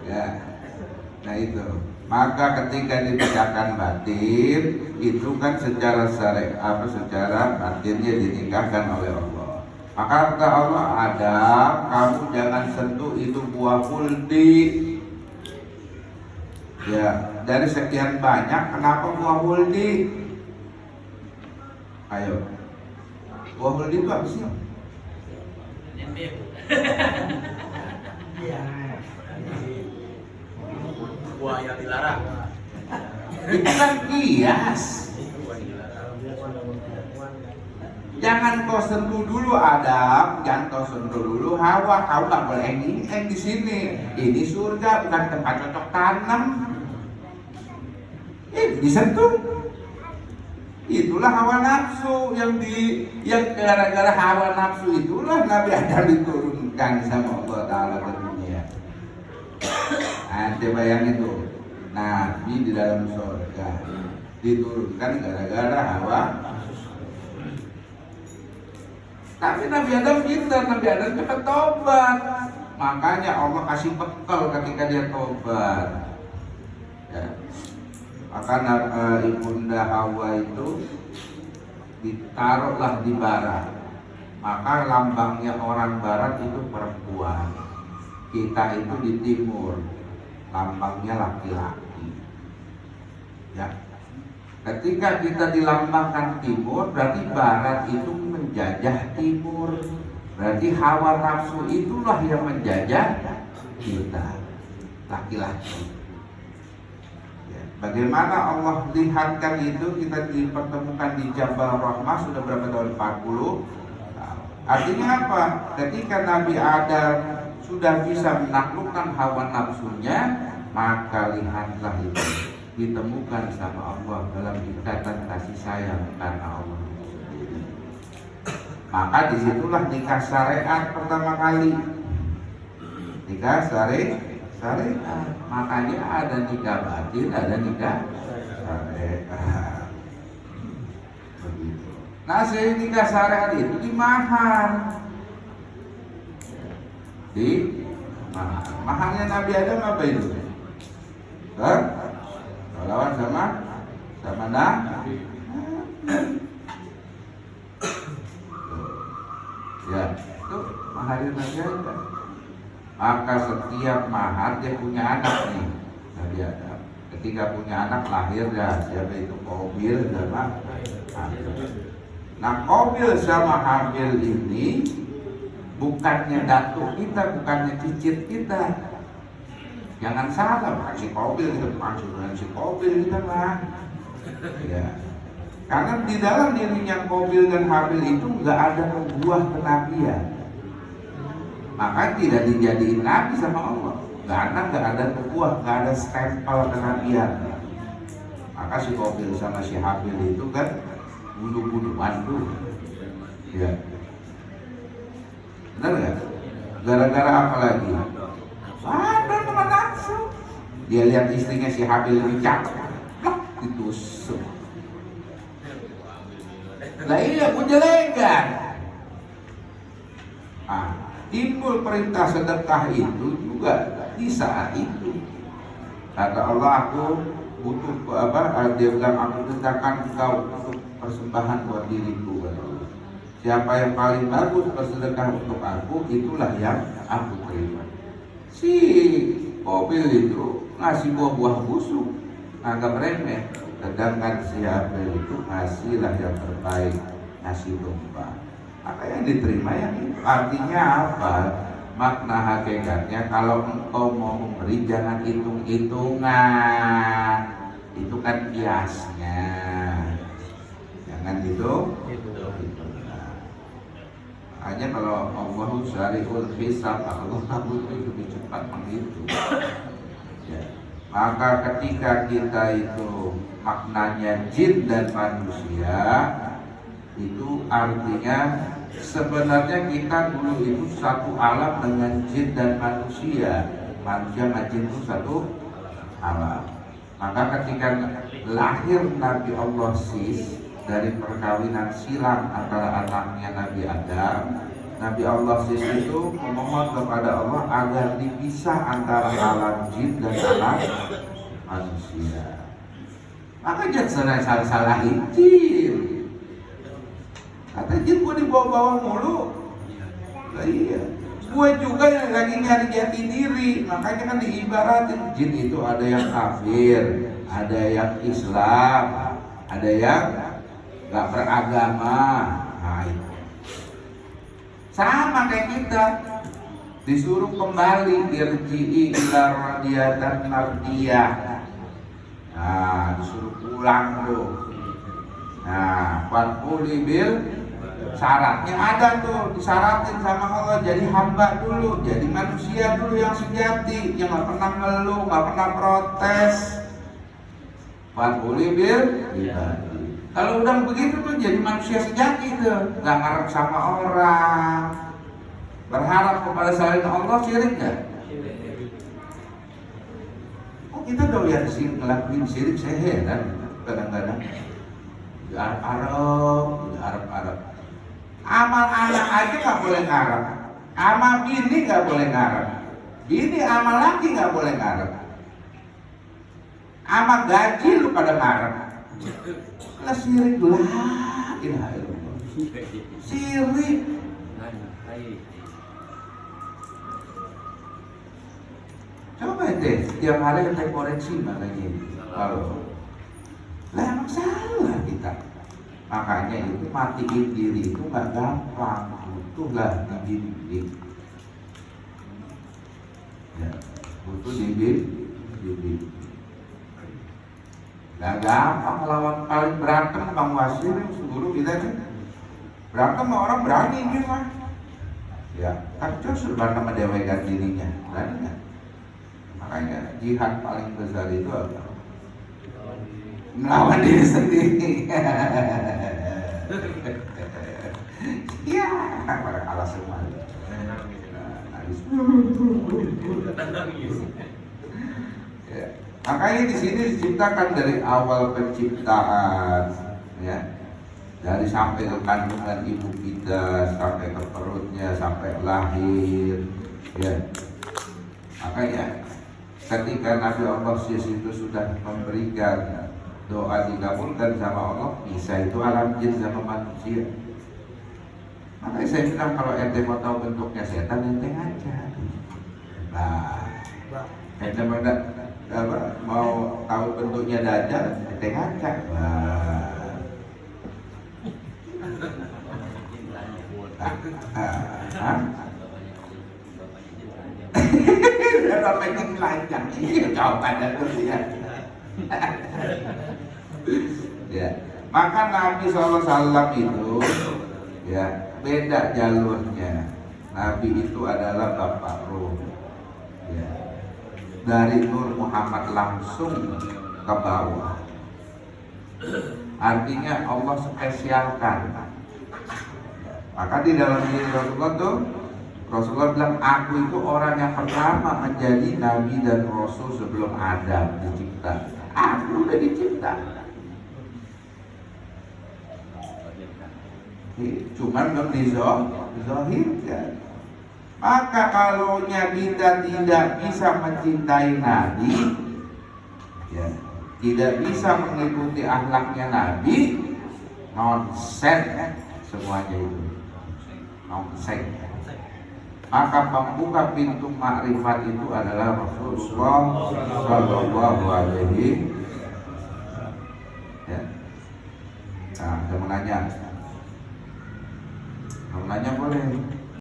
ya, nah itu. Maka ketika dinikahkan batin itu kan secara syariat secara batinnya dinikahkan oleh Allah. Maka kata Allah, Adam, kamu jangan sentuh itu buah kuldi. Ya, dari sekian banyak kenapa buah kuldi? Ayo, buah kuldi itu apa sih? Buah yang dilarang. Itu kan kias. Jangan kau sentuh dulu Adam, jangan kau sentuh dulu Hawa. Kau nggak boleh enging di sini. Ini surga bukan tempat cocok tanam. Disentuh. Itulah hawa nafsu yang gara-gara hawa nafsu itulah Nabi Adam diturunkan sama Allah Taala ke dunia. Ante bayangin tuh, Nabi di dalam surga diturunkan gara-gara hawa. Tapi Nabi Adam pintar, Nabi Adam cepat tobat. Makanya Allah kasih bekal ketika dia tobat. Ya. Maka Ibunda Hawa itu ditaruhlah di barat. Maka lambangnya orang barat itu perempuan. Kita itu di timur, lambangnya laki-laki. Ya. Ketika kita dilambangkan timur, berarti barat itu menjajah timur. Berarti hawa nafsu itulah yang menjajah kita, laki-laki. Ya. Bagaimana Allah lihatkan itu, kita dipertemukan di Jabal Rahmah sudah berapa tahun? 40. Artinya apa? Ketika Nabi Adam sudah bisa menaklukkan hawa nafsunya, maka lihatlah itu ditemukan sama Allah dalam ikatan kasih sayang karena Allah sendiri. Maka disitulah nikah syariat pertama kali. Nikah syariat. Makanya ada nikah batin, ada nikah syariat. Begitu. Nah, nikah syariat itu di mahar. Di mahar. Maharnya Nabi Adam apa itu? Lawan sama Nabi. Ya, itu maharnya Nabi Adam. Maka setiap mahar dia punya anak nih, Nabi Adam. Ketika punya anak lahir ya, siapa itu? Qabil sama Habil. Nah, Qabil sama Habil ini bukannya datuk kita, bukannya cicit kita. Jangan salah, bukan si Qabil kita, bukan si Qabil kita mah. Ya. Karena di dalam dirinya Qabil dan Habil itu nggak ada buah kenabian. Maka tidak dijadiin nabi sama Allah. Karena nggak ada buah, nggak ada stempel kenabian. Maka si Qabil sama si Habil itu kan bunuh-bunuhan tuh. Ya. Benar nggak? Gara-gara apa lagi? Ada teman nafsu. Dia lihat istrinya si Habil lebih cakep, ditusuk. Lah iya, penjelekan. Timbul perintah sedekah itu juga di saat itu. Kata Allah, aku butuh dia bilang, aku tetapkan engkau untuk persembahan buat diriku. Siapa yang paling bagus bersedekah untuk aku, itulah yang aku terima. Si Qabil itu ngasih buah-buah busuk, anggap remeh. Sedangkan si Habil itu ngasihlah yang terbaik, ngasih domba. Maka yang diterima yang itu. Artinya apa? Makna hakikatnya, kalau engkau mau memberi jangan hitung-hitungan. Itu kan kiasnya. Jangan hitung. Hanya kalau Allah syari'ul hisab, Allah itu lebih cepat menghitung. Ya. Maka ketika kita itu maknanya jin dan manusia, itu artinya sebenarnya kita dulu itu satu alam dengan jin dan manusia. Manusia dan jin itu satu alam. Maka ketika lahir Nabi Allah Sis dari perkawinan silang antara anaknya Nabi Adam, Nabi Allah Sis itu memohon kepada Allah agar dipisah antara alam jin dan alam manusia. Maka jangan salah-salahin jin. Kata jin, gue dibawa-bawa mulu. Lah iya, gue juga yang lagi nyari jati diri. Makanya kan diibaratin jin itu ada yang kafir, ada yang Islam, ada yang gak beragama. Nah, itu sama kayak kita, disuruh kembali irji'i ila radiyatan mardiyah. Nah, disuruh pulang tuh. Nah, wanquli bil, syaratnya ada tuh, disyaratin sama Allah, jadi hamba dulu, jadi manusia dulu yang sejati, yang gak pernah ngeluh, gak pernah protes. Wanquli bil, kalau udah begitu tuh jadi manusia sejati tuh, gak ngarep sama orang, berharap kepada selain Allah, syirik gak? Oh, kita doyan sih ngelakuin syirik, saya heran kadang-kadang. Di Arab-Arab, amal anak aja nggak boleh ngarep, sama bini nggak boleh ngarep, bini sama laki nggak boleh ngarep, sama gaji lu pada ngarep. Lah sirik lah, ilaha illallah. Sirik. Coba deh, tiap hari kita koreksi makanya kalau lah emang salah kita. Makanya itu matiin diri itu nggak gampang, butuhlah dibimbing. Ya, butuh dibimbing. Nggak gampang melawan paling berantem Bang Wasir yang guru kita nih. Berantem sama orang berani dia mah. Ya, kan justru berantem mendewakan dirinya, berani nggak? Makanya jihad paling besar itu apa? Melawan diri sendiri. Ya, pada kalah semua. Ya. Makanya di sini diciptakan dari awal penciptaan, ya, dari sampai ke kandungan ibu kita, sampai ke perutnya, sampai lahir, ya. Makanya ketika Nabi Allah itu sudah memberikan doa dikabulkan sama Allah, bisa itu alam jin sama manusia. Makanya saya bilang kalau ente mau tahu bentuknya setan, ente aja. Nah, ente mau tahu bentuknya dajjal, ente ngaca. Bapak ini lancar, jawabannya terus ya. Ya, maka Nabi SAW itu ya beda jalurnya. Nabi itu adalah Bapak Ruh, ya. Dari Nur Muhammad langsung ke bawah. Artinya Allah spesialkan. Maka di dalam diri Rasulullah tuh, Rasulullah bilang, aku itu orang yang pertama menjadi Nabi dan Rasul sebelum Adam dicipta. Aku udah dicipta. Cuman belum dizahirkan. Maka kalau kita tidak bisa mencintai Nabi, ya, tidak bisa mengikuti akhlaknya Nabi, nonsen semuanya itu, nonsen. Maka pembuka pintu makrifat itu adalah Rasulullah Shallallahu Alaihi Wasallam. Ya. Nah, saya mau nanya boleh?